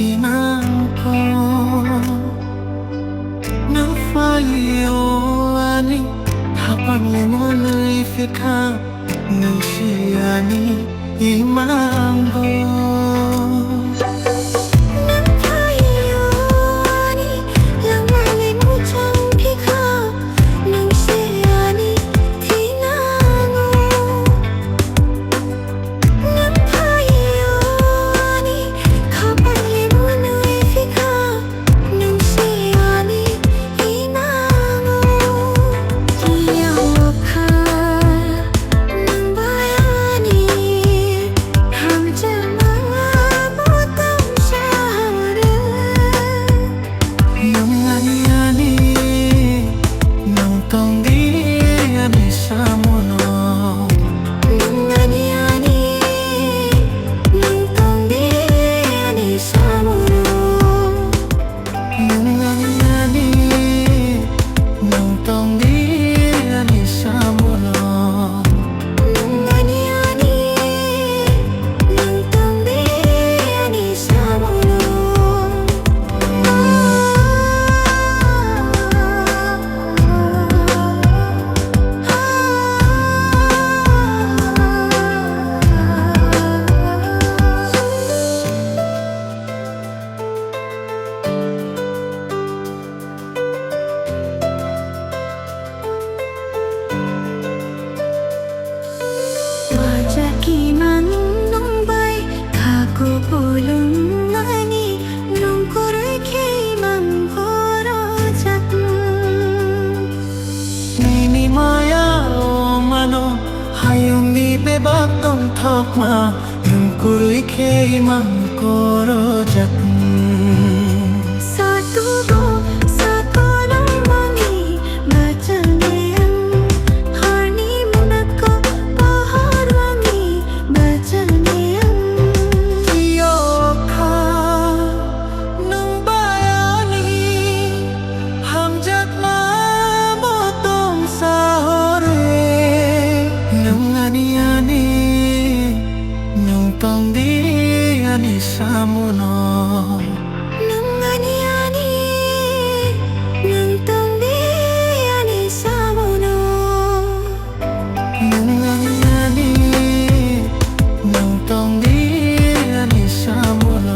tinangko能发有啊你，他把你我能一飞看，能是啊你一满过。Bakong tokma Nung kuru'y kay mangkoro jakn Sa tubo, sa kolong mangi Bacanian Harni munako paharwangi Bacanian Iyo ka Nung bayani Hamjat mabotong sa hore Nung ani-ani Nung tong di ani sa muno Nung ani-ani Nung tong di ani sa muno Nung ani-ani Nung tong di ani sa muno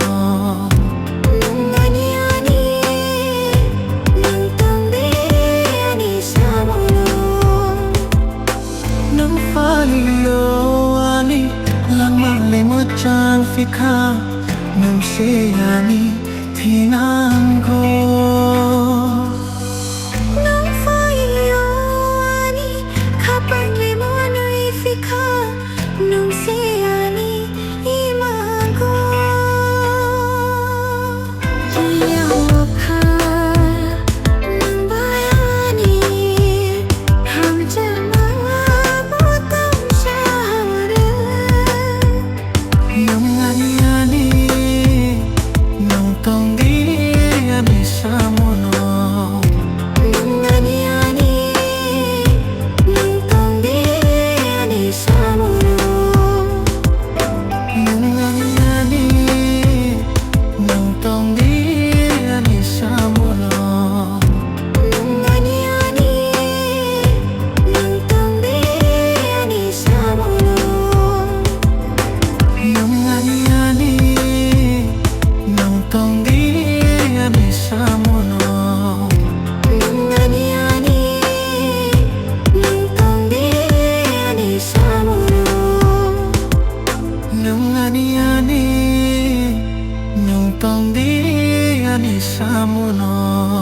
Nung ani-ani Nung tong di ani sa muno Nung falilo ani Lang malimot siyang fika Nung siya ni tinangko Nung fayo ani Kapag limon ay fika Nung siya ni imago Iyaw ka ng bayani Hamdyan mga botong syahara Nung ani-ani Nung tong di ani sa muno Nung ani-ani Nung tong di ani sa muno Nung ani-ani Nung tong di ani sa muno Nung ani-ani Nung tong di ani sa muno Nung ani-ani Nung tong di ani sa muno Nung ani-ani Nung tong di ani sa muno Nung ani-ani Nung tong di ani sa muno